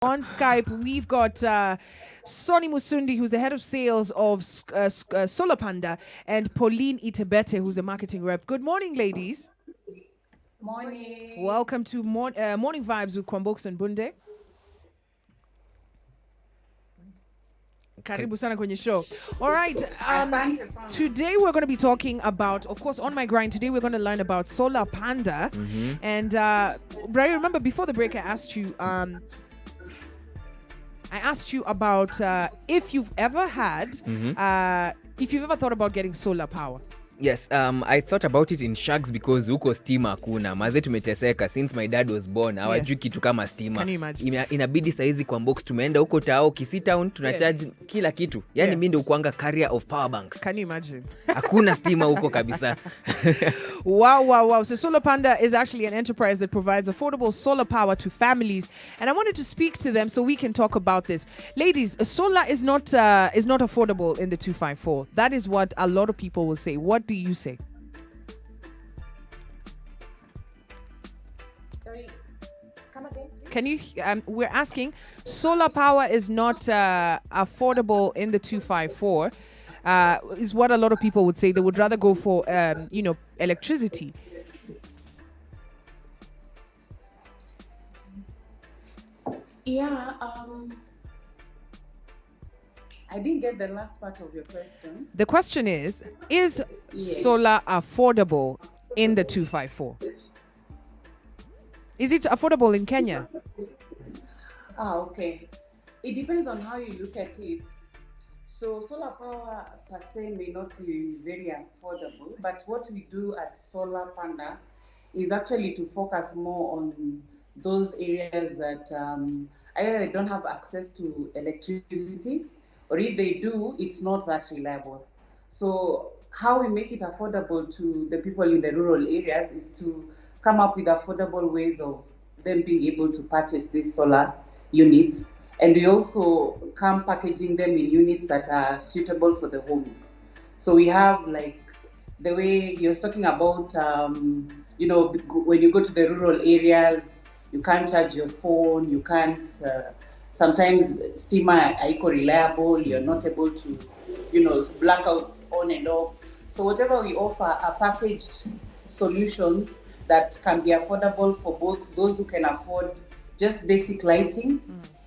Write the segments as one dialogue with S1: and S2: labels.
S1: On Skype, we've got Sony Musundi, who's the head of sales of Solar Panda, and Pauline Itebete, who's the marketing rep. Good morning, ladies.
S2: Morning.
S1: Welcome to Morning Vibes with Kwambox Mbunde. Karibu sana kwenye show. All right. Today we're going to be talking about, of course, on my grind. Today we're going to learn about Solar Panda. And Brian, remember before the break, I asked you about if you've ever had, if you've ever thought about getting solar power.
S3: Yes, I thought about it in Shags because huko stima hakuna. Maze tumeteseka since my dad was born. Hawajui kitu kama stima.
S1: Can you imagine?
S3: Inabidi saizi Kwambox tumeenda huko tao Kisii town tunacharge kila kitu. Yaani mimi ndio kuanga carrier of power banks.
S1: Can you imagine?
S3: Hakuna stima huko kabisa.
S1: Wow. So Solar Panda is actually an enterprise that provides affordable solar power to families. And I wanted to speak to them so we can talk about this. Ladies, solar is not affordable in the 254. That is what a lot of people will say. What do you say?
S2: Sorry, come again, please.
S1: Can you, we're asking, solar power is not affordable in the 254, is what a lot of people would say. They would rather go for, electricity.
S2: Yeah, I didn't get the last part of your question.
S1: The question is solar affordable in the 254? Is it affordable in Kenya?
S2: Okay. It depends on how you look at it. So solar power per se may not be very affordable, but what we do at Solar Panda is actually to focus more on those areas that either they don't have access to electricity, or if they do, it's not that reliable. So how we make it affordable to the people in the rural areas is to come up with affordable ways of them being able to purchase these solar units. And we also come packaging them in units that are suitable for the homes. So we have like the way you're talking about, when you go to the rural areas, you can't charge your phone, you can't, sometimes stima haiko reliable, you're not able to, blackouts on and off. So whatever we offer are packaged solutions that can be affordable for both those who can afford just basic lighting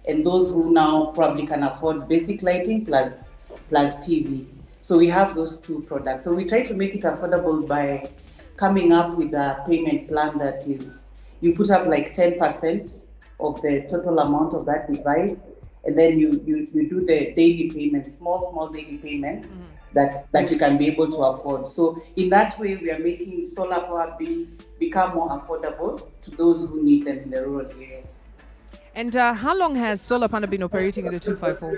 S2: and those who now probably can afford basic lighting plus TV. So we have those two products. So we try to make it affordable by coming up with a payment plan that is, you put up like 10% of the total amount of that device, and then you do the daily payments, small daily payments that you can be able to afford. So in that way, we are making solar power become more affordable to those who need them in the rural areas.
S1: And how long has Solar Panda been operating in the 254?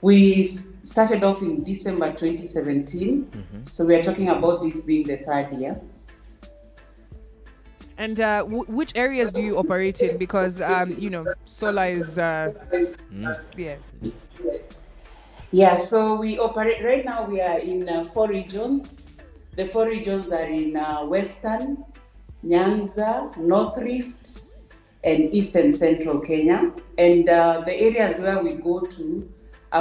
S2: We started off in December 2017. So we are talking about this being the third year.
S1: And which areas do you operate in? Because, solar is,
S2: Yeah, so we operate, right now we are in 4 regions. The 4 regions are in Western, Nyanza, North Rift, and Eastern Central Kenya. And the areas where we go to,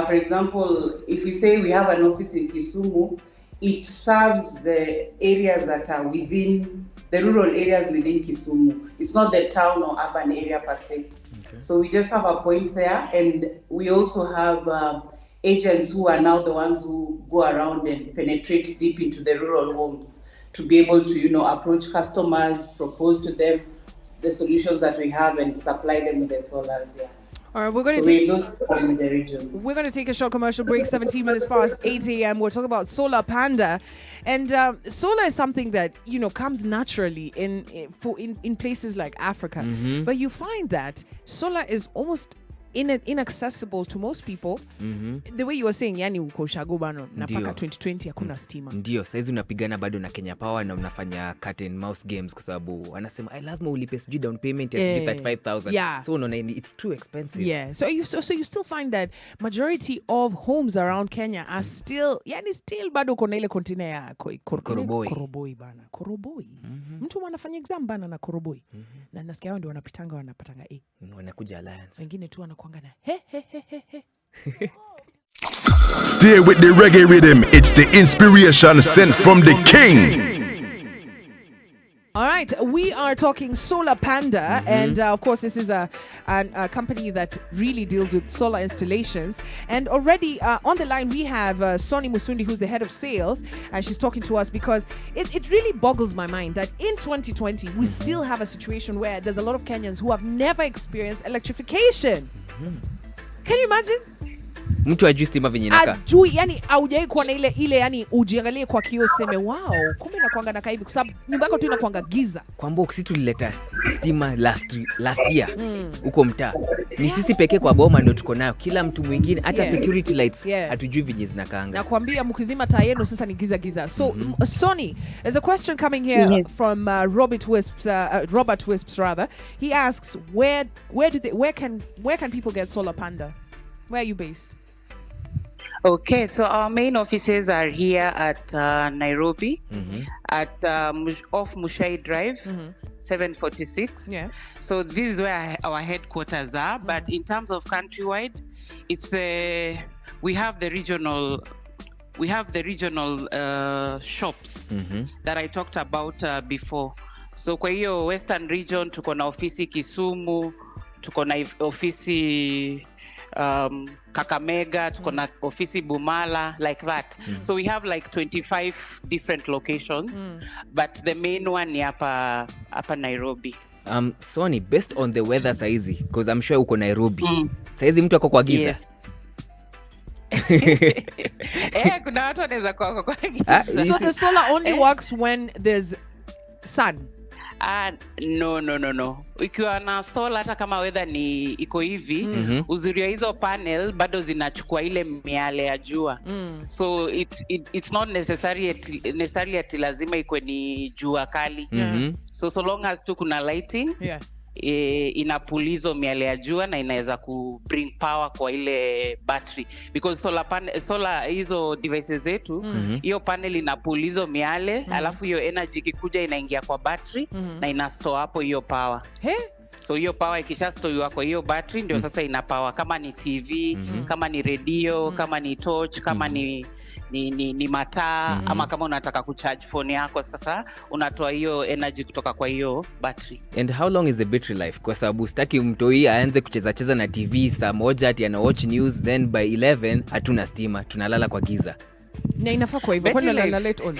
S2: for example, if we say we have an office in Kisumu, it serves the areas that are within the rural areas within Kisumu. It's not the town or urban area per se. Okay. So we just have a point there, and we also have agents who are now the ones who go around and penetrate deep into the rural homes to be able to, approach customers, propose to them the solutions that we have, and supply them with the solars. Yeah.
S1: All right, we're going to take a short commercial break, 17 minutes past 8 a.m. We're talking about Solar Panda. And solar is something that, comes naturally in places like Africa. But you find that solar is almost inaccessible to most people. The way you were saying, yani uko ushago bano na paka 2020 hakuna stima.
S3: Ndio, saizi unapigana bado na Kenya Power na unafanya cat and mouse games kwa sababu wanasema lazima ulipe sijui down payment ya 35,000.
S1: Yeah.
S3: So unaona it's too expensive.
S1: Yeah. So you still find that majority of homes around Kenya are still bado kuna ile container ya koroboi bana. Koroboi. Mtu anafanya exam bana na koroboi. Na nasikia wao ndio wanapatanga A.
S3: Wanakuja Alliance.
S1: Wengine tu wanakuanga na he.
S4: Stay with the reggae rhythm. It's the inspiration sent from the king.
S1: All right, we are talking Solar Panda, and of course, this is a company that really deals with solar installations. And already on the line, we have Sony Musundi, who's the head of sales, and she's talking to us because it really boggles my mind that in 2020, we still have a situation where there's a lot of Kenyans who have never experienced electrification. Can you imagine?
S3: Mtu ajui stima venye inakaa.
S1: Ajui, yani haujai kuwa na ile yani ujiangalie kwa kioo seme wow, kumbe inakuanga na hivi kwa sababu nyumba yako tu inakuanga giza.
S3: Kwambox sisi tulileta stima last year huko mtaa. Ni sisi pekee kwa boma ndio tuko nayo. Kila mtu mwingine hata security lights hatujui venye zinakaanga.
S1: Na kuambia mkizima taa yenu sasa ni giza. So Sony, there's a question coming here from Robert Wisps rather. He asks where can people get Solar Panda? Where are you based?
S2: Okay, so our main offices are here at Nairobi, at off Mushai Drive, 746.
S1: Yeah.
S2: So this is where our headquarters are. But in terms of countrywide, it's we have the regional shops that I talked about before. So kwa hiyo Western region tuko na ofisi Kisumu, tuko na ofisi Kakamega, tuko na ofisi Bumala, like that. So we have like 25 different locations, but the main one ni hapa Nairobi.
S3: Sony, based on the weather saizi, because I'm sure uko Nairobi. Saizi mtu ako kwa giza.
S2: Yes. Kuna watu wanaweza kwa giza.
S1: So the solar only works when there's sun.
S2: No. Ikiwa na solar hata kama weather ni iko hivi, uzuri wa hizo panel bado zinachukua ile miale ya jua. So it's not necessarily ati lazima ikuwe ni jua kali. So long as tu kuna lighting, inapulizo miale ya jua na inaweza ku bring power kwa ile battery, because solar hizo devices zetu hiyo panel inapulizo miale alafu hiyo energy ikikuja inaingia kwa battery na ina store hapo hiyo power. So hiyo power ikisha store kwa hiyo battery ndio sasa ina power kama ni TV, kama ni radio, kama ni torch, kama ni mataa, ama kama unataka kucharge phone yako, sasa unatoa hiyo energy kutoka kwa hiyo battery.
S3: And how long is the battery life? Kwa sababu sitaki mtoi aanze kucheza na TV saa moja ati ana watch news, then by 11 hatuna stima, tunalala kwa giza.
S1: Na inafaa kwa hivyo kwani la late on.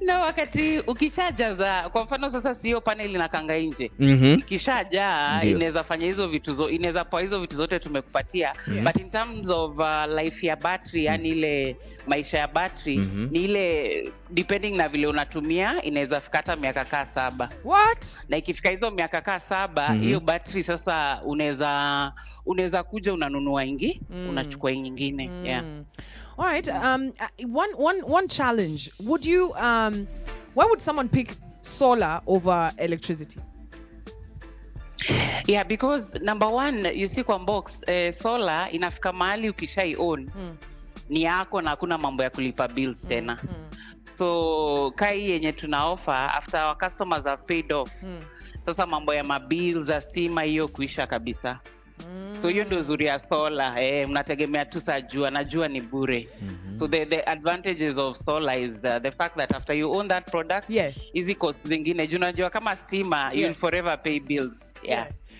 S2: Na wakati ukishajaza, kwa mfano sasa sio panel inakanga nje, kishaja inaweza fanya hizo vitu inaweza pa hizo vitu zote tumekupatia, but in terms of life ya battery, yani ile maisha ya battery ni ile depending na vile unatumia, inaweza fika hata miaka 7.
S1: What?
S2: Na ikifika hizo miaka 7 hiyo battery sasa unaweza kuja unanunua unachukua nyingine.
S1: All right. One challenge. Would you why would someone pick solar over electricity?
S2: Yeah, because number one, you see Kwambox, solar inafika mahali ukishai own ni yako na hakuna mambo ya kulipa bills tena. So kai yenye tuna offer after our customers have paid off. Sasa mambo ya mabills za stima hiyo kuisha kabisa. So hiyo ndio uzuri ya solar, mnategemea tu saa jua, na jua ni bure. So the advantages of solar is the fact that after you own that product, easy cost zingine, unajua kama stima, you'll forever pay bills.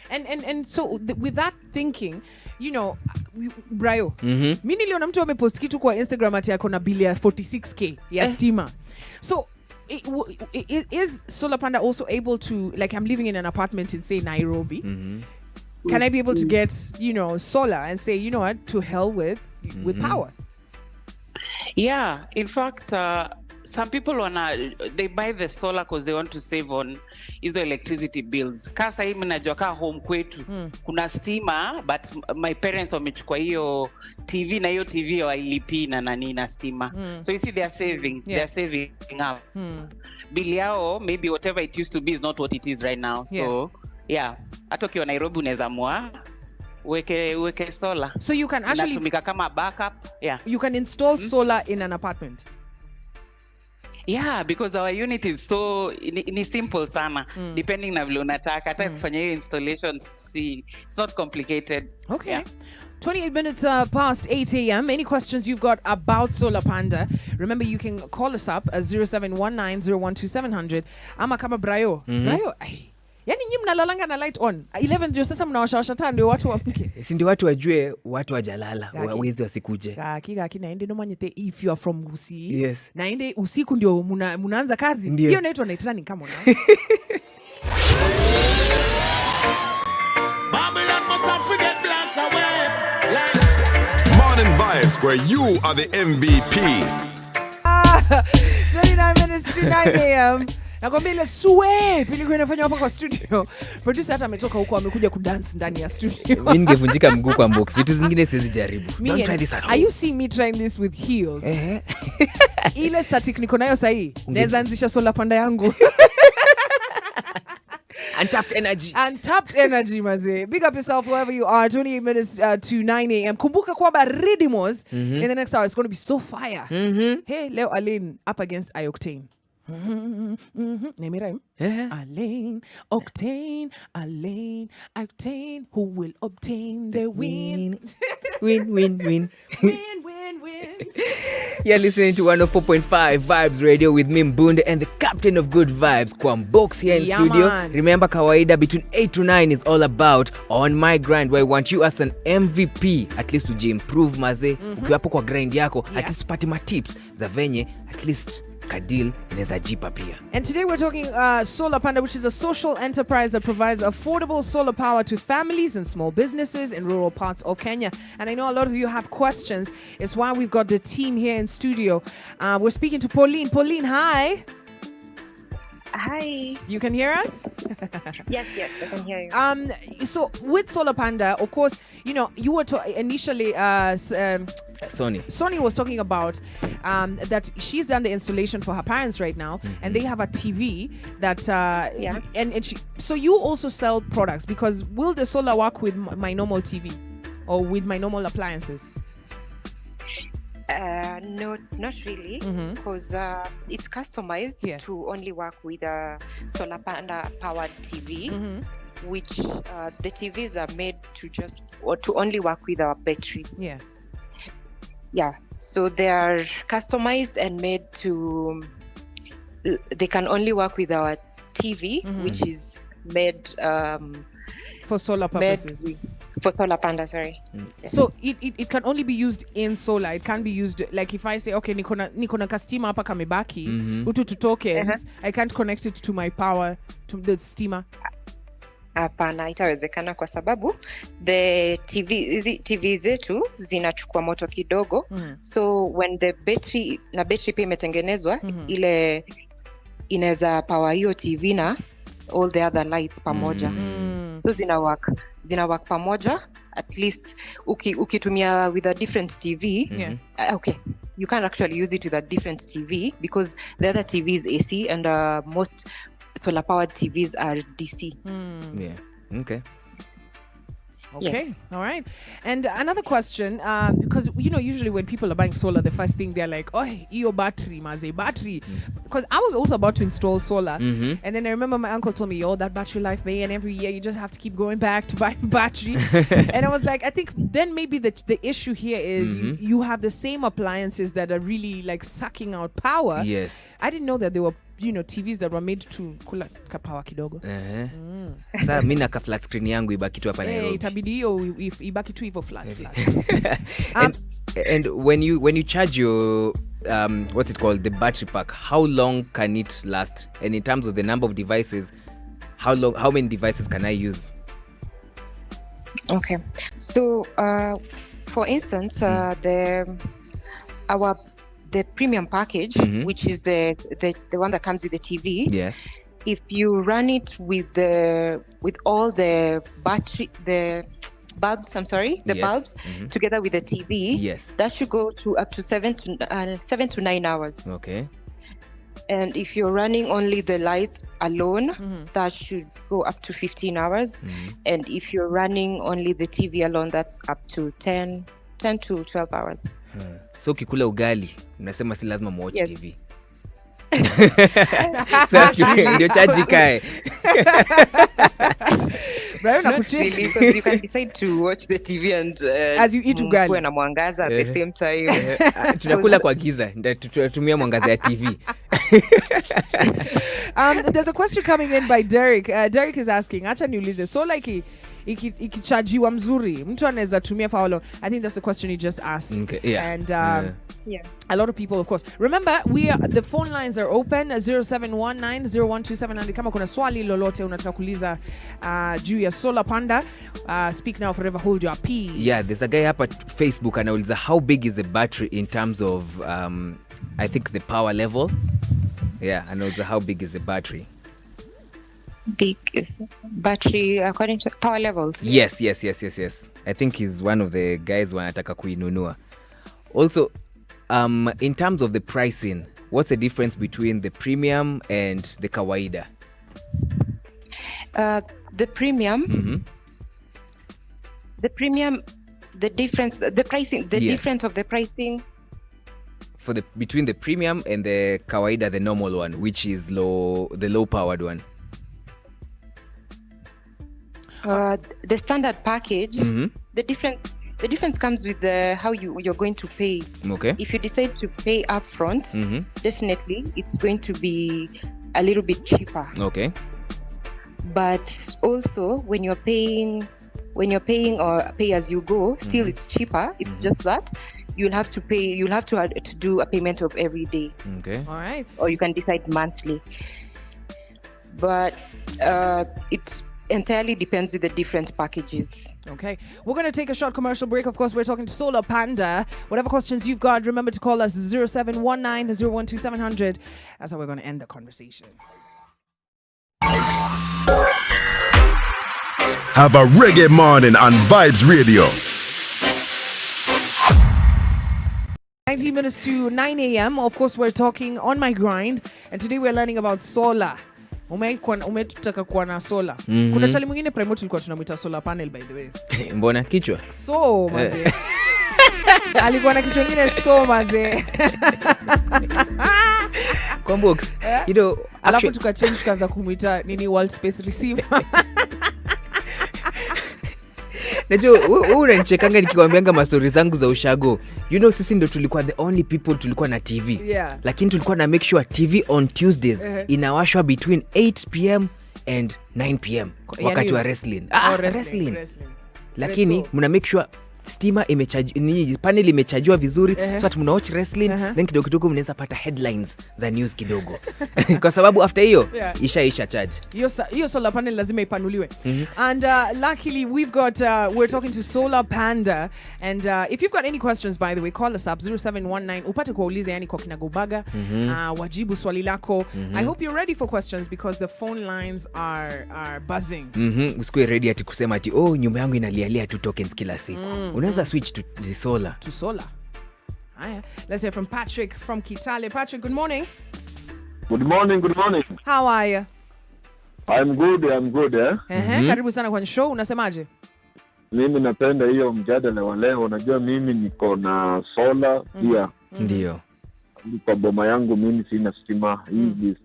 S1: And so with that thinking, you know, Brayo, mimi niliona mtu amepost kitu kwa Instagram ati yako na bili ya 46k ya stima. So is Solar Panda also able to, like, I'm living in an apartment in, say, Nairobi. Can I be able to get, you know, solar and say, you know what, to hell with power?
S2: Yeah, in fact, some people they buy the solar because they want to save on, hizo electricity bills. Kasa hii mnajua kaa home kwetu kuna stima, but my parents wamechukua hiyo TV na hiyo TV wailipi na nani na stima. So you see they are saving. They are saving up. Bill yao maybe whatever it used to be is not what it is right now. So hata ukiwa Nairobi unaweza mua weke solar.
S1: So you can actually
S2: inatumika kama backup.
S1: You can install solar in an apartment.
S2: Yeah, because our unit is so ni simple sana. Depending na vile unataka hata kufanya hiyo installation, it's not complicated.
S1: Okay. 28 minutes past 8 a.m. Any questions you've got about Solar Panda, remember you can call us up at 0719012700. Ama kama Brayo. Brayo, yani nyinyi mnalalanga na light on 11 ndio sasa mnawashawasha taa ndio watu wamke.
S3: Si ndio watu wajue watu wajalala, wawezi wasikuje.
S1: Kiga naende no manyete if you are from Gusii.
S3: Yes.
S1: Naende usiku ndio munaanza kazi. Hiyo inaitwa night running kama na.
S4: Morning vibes where you are the MVP.
S1: 29 minutes to 9 a.m. Nakwambia ile sweep ilikuwa inafanywa hapa kwa studio. Producer hata ametoka huko amekuja kudance ndani ya studio.
S3: Mimi ningevunjika mguu kwa box. Vitu zingine siwezi jaribu. Don't try this at home.
S1: Are you seeing me trying this with heels? Ile static niko nayo sahi. Naweza anzisha Solar Panda yangu. Untapped energy maze. Big up yourself wherever you are. 28 minutes to 9 a.m. Kumbuka kwamba Ridimos in the next hour is going to be so fire. Hey, Leo Aline up against iOctane. Name it rhyme. Alain, Octane, who will obtain the win.
S3: Win.
S1: Win.
S3: You're listening to 104.5 Vibes Radio with me Mbunde and the captain of good vibes, Kwambox here in studio.
S1: Man.
S3: Remember kawaida between 8 to 9 is all about On My Grind, where I want you as an MVP at least ujiimprove maze. Ukiwa hapo kwa grind yako at least upate ma tips za venye at least kadil inaweza jipa pia.
S1: And today we're talking Solar Panda, which is a social enterprise that provides affordable solar power to families and small businesses in rural parts of Kenya. And I know a lot of you have questions. It's why we've got the team here in studio. We're speaking to Pauline. Pauline, hi.
S5: Hi.
S1: You can hear us?
S5: Yes, I can hear you.
S1: So with Solar Panda, of course, you were initially Sony was talking about that she's done the installation for her parents right now, and they have a TV that so you also sell products, because will the solar work with my normal TV or with my normal appliances?
S5: No, not really, because it's customized to only work with a Solar Panda powered TV, which the TVs are made to only work with our batteries. Yeah. So they are customized and made they can only work with our TV, which is made
S1: for solar purposes.
S5: For Solar Panda, sorry.
S1: So it can only be used in solar. It can't be used like if I say, okay, niko na kastima hapa kamebaki, utu to tokens, I can't connect it to my power, to the steamer.
S5: Hapana, itawezekana kwa sababu the TV zetu zinachukua moto kidogo. So when the battery pia imetengenezwa, ile inaweza power hiyo TV na all the other lights pamoja. So zina work pamoja. At least ukitumia with a different TV, okay, you can actually use it with a different TV because the other TV is AC and most solar powered TVs are DC.
S3: Yeah. Okay.
S1: Yes. All right. And another question, because usually when people are buying solar, the first thing they're like, oh, your battery, maze battery. Because I was also about to install solar, and then I remember my uncle told me, oh, that battery life, man, and every year you just have to keep going back to buy battery. And I was like, I think then maybe the issue here is you have the same appliances that are really like sucking out power.
S3: Yes.
S1: I didn't know that there were TVs that were made to kula power kidogo.
S3: Sasa mimi na flat screen yangu ibaki tu hapa Nairobi.
S1: Itabidi hiyo ibaki tu hivyo flat.
S3: And when you charge your what's it called, the battery pack, how long can it last? And in terms of the number of devices, how many devices can I use?
S5: Okay. So for instance, the premium package, which is the one that comes with the TV.
S3: Yes.
S5: if you run it with all the battery, the bulbs, bulbs together with the TV, that should go to up to 7 to 9 hours.
S3: Okay.
S5: And if you're running only the lights alone, that should go up to 15 hours. And if you're running only the TV alone, that's up to 10 to 12 hours.
S3: So ukikula ugali unasema si lazima muwatch TV. Ndio chaji kae.
S5: Really, so you can decide to watch the TV and
S1: as you eat ugali
S5: na mwangaza at the same time.
S3: Tunakula kwa giza, tutumia mwangaza ya TV.
S1: There's a question coming in by Derek. Derek is asking, acha niulize, so like ikichajiwa mzuri mtu anaweza tumia for how long? I think that's the question he just asked.
S3: Okay, yeah.
S1: And a lot of people, of course. Remember, the phone lines are open 0719012700. Kama kuna swali lolote unataka kuuliza juu ya Solar Panda, speak now, forever hold your peace.
S3: Yeah, there's a guy hapa Facebook anauliza how big is the battery in terms of I think the power level. Yeah, anauliza how big is the battery?
S5: Big battery according to power levels.
S3: Yes. I think he's one of the guys wanataka kuinunua. Also, in terms of the pricing, what's the difference between the premium and the kawaida?
S5: The premium, the difference, the pricing, difference of the pricing.
S3: For between the premium and the kawaida, the normal one, which is the low powered one.
S5: The standard package, the difference comes with how you're going to pay.
S3: Okay.
S5: If you decide to pay upfront, definitely it's going to be a little bit cheaper.
S3: Okay.
S5: But also when you're paying or pay as you go, still it's cheaper. It's just that you'll have to do a payment of every day.
S3: Okay.
S1: All right.
S5: Or you can decide monthly. But it entirely depends with the different packages.
S1: Okay, we're going to take a short commercial break. Of course, we're talking to Solar Panda. Whatever questions you've got, remember to call us 0719012700. That's how we're going to end the conversation.
S4: Have a reggae morning on Vibes Radio.
S1: 19 minutes to 9 a.m. Of course, we're talking on my grind, and today we're learning about solar. Umetutaka kuwa na solar. Kuna chali mwingine primo tulikuwa tunamuita solar panel, by the way.
S3: Mbona kichwa?
S1: So maze. Alikuwa na kichwa kingine so maze.
S3: Kwambox, you know,
S1: alafu tukachange tukaanza kumuita nini world space receiver.
S3: Najua unanichekanga nikiwaambianga mastori zangu za ushago. You know, sisi ndo tulikuwa the only people tulikuwa na TV.
S1: Yeah.
S3: Lakini tulikuwa na make sure TV on Tuesdays inawashwa between 8 p.m. and 9 p.m. wakati wa wrestling. Wrestling. Lakini mna make sure stima panel imechajiwa vizuri, so at mna watch wrestling, then kidogo mnaweza pata headlines za news kidogo. Kwa sababu after hiyo isha charge.
S1: Hiyo solar panel lazima ipanuliwe. And luckily we're talking to Solar Panda, and if you've got any questions, by the way, call us up 0719 upate kuuliza yani kwa kinagobaga, wajibu swali lako. I hope you're ready for questions because the phone lines are buzzing.
S3: Usikue ready ati kusema ati nyumba yangu inalialia tu tokens kila siku. Unaweza switch to the solar.
S1: To solar. Aya. Let's hear from Patrick from Kitale. Patrick, good morning.
S6: Good morning.
S1: How are you?
S6: I'm good.
S1: Karibu sana kwenye show. Unasemaje?
S6: Mimi napenda hiyo mjadala wa leo. Unajua mimi niko na solar pia.
S3: Ndio.
S6: Kwa boma yangu mimi sina stima.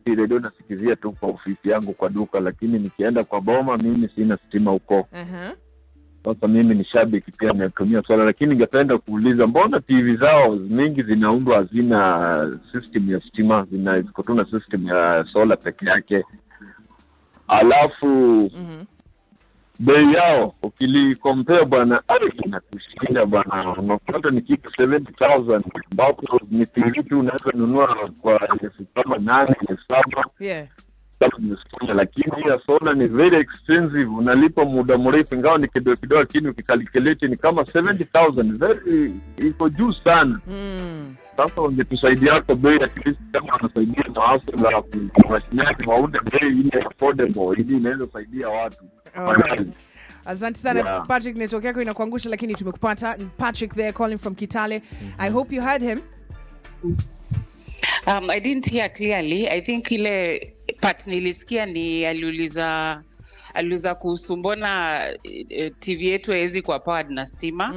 S6: Hii radio nasikizia tu kwa ofisi yangu kwa duka, lakini nikienda kwa boma mimi sina stima huko. Sasa mimi ni shabiki pia natumia solar, lakini ningependa kuuliza mbona TV zao mingi zinaundwa hazina system ya stima, ziko tu na system ya solar peke yake. Alafu bei yao ukili compare bwana, inakushinda bwana. Unakuta ni kitu 70,000 ambapo ni TV tu unaweza nunua kwa 8,000 7,000.
S1: Yeah.
S6: kama nimesikia, lakini hii ya solar ni very expensive, unalipa muda mrefu, ingawa ni kidogo, lakini ukikalculate ni kama 70,000, very iko juu sana. Sasa wangetusaidia hapo bei, at least kama wanasaidia na hapo za kuwasiliana waunde bei ile affordable, ili inaweza saidia watu.
S1: Asante sana Patrick, network yako inakuangusha lakini tumekupata. Patrick there calling from Kitale. I hope you heard him.
S2: I didn't hear clearly. I think ile part nilisikia ni aliuliza kuhusu mbona TV yetu haiwezi kuwa powered na stima.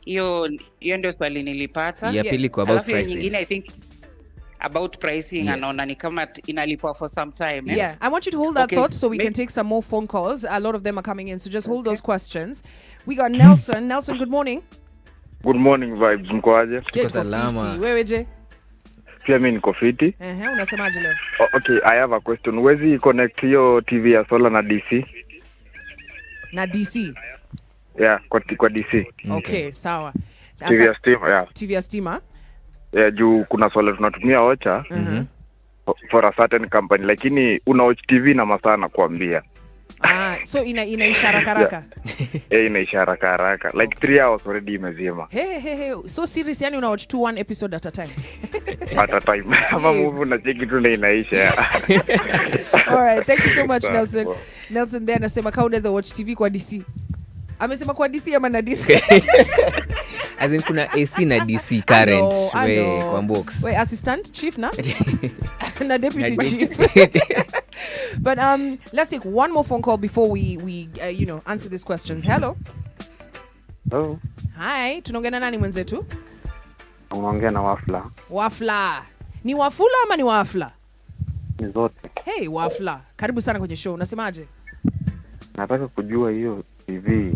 S2: Hiyo ndio swali nilipata.
S3: Ya pili kwa about pricing.
S2: Nyingine I think about pricing, anaona ni kama inalipwa for some time.
S1: Yeah, I want you to hold that thought so we can take some more phone calls. A lot of them are coming in, so just hold those questions. We got Nelson. Nelson, good morning.
S7: Good morning vibes, mko aje?
S3: Tuko salama.
S1: Wewe je?
S7: Pia mimi niko fiti.
S1: Unasemaje leo?
S7: Okay, I have a question. Wezi connect hiyo TV ya solar na DC?
S1: Na DC?
S7: Yeah, kwa DC.
S1: Okay, sawa.
S7: TV ya stima, yeah.
S1: TV ya stima?
S7: Yeah, juu kuna solar tunatumia Ocha for a certain company, lakini una watch TV na masaa na kuambia.
S1: So inaisha haraka.
S7: Inaisha haraka. Like 3 hours already imezima.
S1: Hey. So serious, yani una watch 1 episode at a time?
S7: At a time. Ama movie unacheki tu na inaisha.
S1: All right, thank you so much Nelson. Nelson there anasema kama unaweza watch TV kwa DC. Amesema kwa DC ama na DC?
S3: As in kuna AC na DC current. Kwambox.
S1: Wait, assistant chief na? Na deputy chief. But let's take one more phone call before we answer these questions. Hello.
S7: Hello.
S1: Hi, tunaongea na nani mwenzetu?
S7: Unaongea na Wafla.
S1: Wafla. Ni Wafula ama ni Wafla?
S7: Ni zote.
S1: Hey Wafla, karibu sana kwenye show. Unasemaje?
S7: Nataka kujua hiyo TV.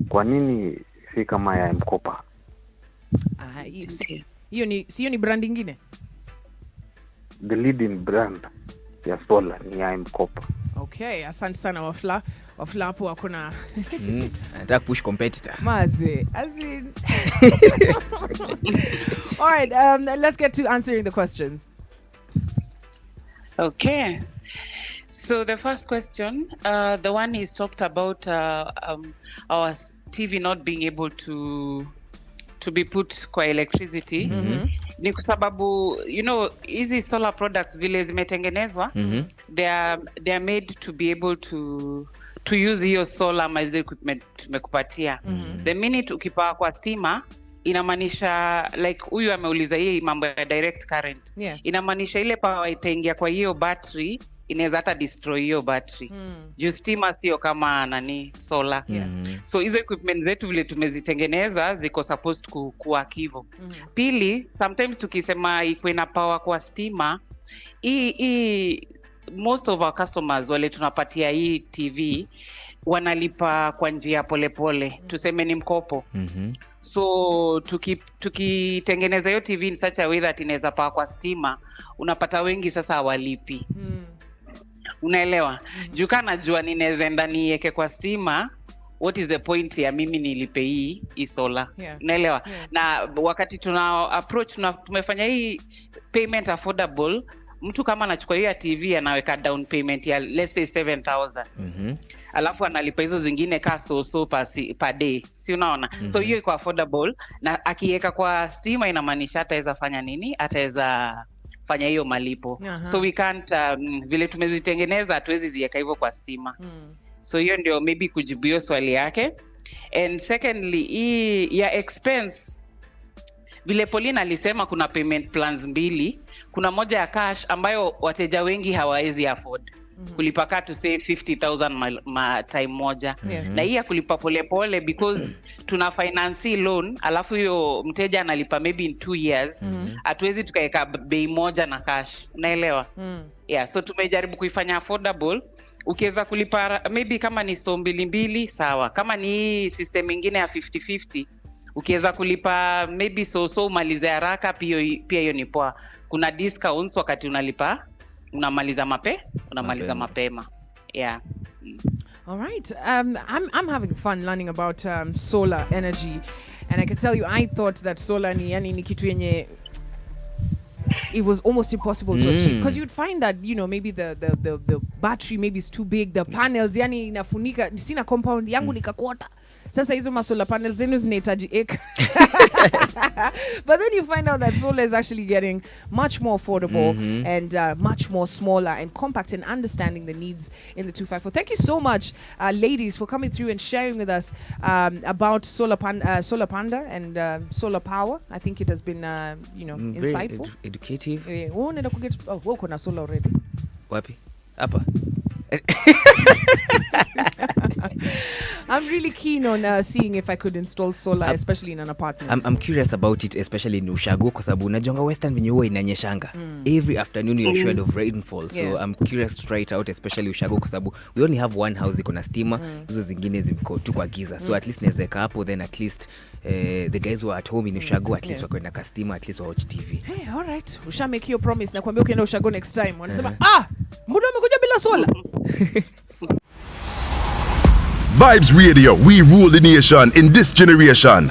S7: Kwa nini si kama ya mkopa?
S1: Hiyo ni brand nyingine.
S7: The leading brand ya solar ni ya mkopa.
S1: Okay, asante sana Wafla. Wafla hapo wako na
S3: anataka push competitor.
S1: Maze, as in. All right, let's get to answering the questions.
S2: Okay. So the first question, the one is talked about our TV not being able to be put kwa electricity. Ni kwa sababu hizi solar products vile zimetengenezwa, they are made to be able to use hiyo solar as equipment tumekupatia. The minute ukipawa kwa stima inamaanisha like huyu ameuliza hii mambo ya direct current. Inamaanisha ile power itaingia kwa hiyo battery inaweza hata destroy hiyo battery. Juu stima sio kama solar. So hizo equipment zetu vile tumezitengeneza ziko supposed kuwa hivyo. Pili, sometimes tukisema iko ina power kwa stima, most of our customers wale tunapatia hii TV wanalipa kwa njia polepole. Tuseme ni mkopo. So tukitengeneza hiyo TV in such a way that inaweza power kwa stima, unapata wengi sasa hawalipi. Unaelewa? Juu kana najua ninaweza enda niweke kwa stima, what is the point ya mimi nilipe hii solar? Unaelewa? Na wakati tuna approach tumefanya hii payment affordable, mtu kama anachukua hiyo TV anaweka down payment ya let's say 7,000. Alafu analipa hizo zingine so per day. Si unaona? So hiyo iko affordable, na akiweka kwa stima inamaanisha ataweza fanya nini? Ataweza fanya hiyo malipo. So we can't vile tumezitengeneza hatuwezi ziweka hivyo kwa stima. So hiyo ndio maybe kujibu hiyo swali yake. And secondly, hii ya expense, vile Pauline alisema kuna payment plans mbili. Kuna moja ya cash ambayo wateja wengi hawawezi afford. Kulipa ka to say 50,000 time moja. Na hii ya kulipa polepole because tuna finance loan, alafu hiyo mteja analipa maybe in 2 years. Hatuwezi tukaweka bei moja na cash. Unaelewa? So tumejaribu kuifanya affordable. Ukiweza kulipa maybe kama ni mbili sawa. Kama ni system nyingine ya 50-50, ukiweza kulipa maybe umalize haraka, pia hiyo ni poa. Kuna discounts wakati unamaliza mapema.
S1: All right. I'm having fun learning about solar energy, and I can tell you I thought that solar ni kitu yenye it was almost impossible to achieve, because you'd find that, you know, maybe the battery maybe is too big, the panels yani inafunika, sina compound yangu nikakwota. Sasa hizo masolar panels zenu zinahitaji acre. But then you find out that solar is actually getting much more affordable and much more smaller and compact, and understanding the needs in the 254. Thank you so much, ladies, for coming through and sharing with us about Solar Panda and solar power. I think it has been, insightful.
S3: Educative.
S1: Uko na solar already.
S3: Wapi? Hapa.
S1: I'm really keen on seeing if I could install solar, especially in an apartment.
S3: I'm curious about it, especially in Ushago, kwa sababu unajonga Western venye huwa inanyeshanga. Every afternoon you're assured of rainfall. So I'm curious to try it out, especially Ushago, kwa sababu we only have one house iko na stima, hizo zingine ziko tu kwa giza. So at least naweza hapo, then at least the guys who are at home in Ushago at least wako na kastima, at least watch TV.
S1: Hey, all right. Usha make your promise na kuambia ukienda Ushago next time. Wanasema, mbona umekuja bila solar?
S4: Vibes Radio, we rule the nation in this generation.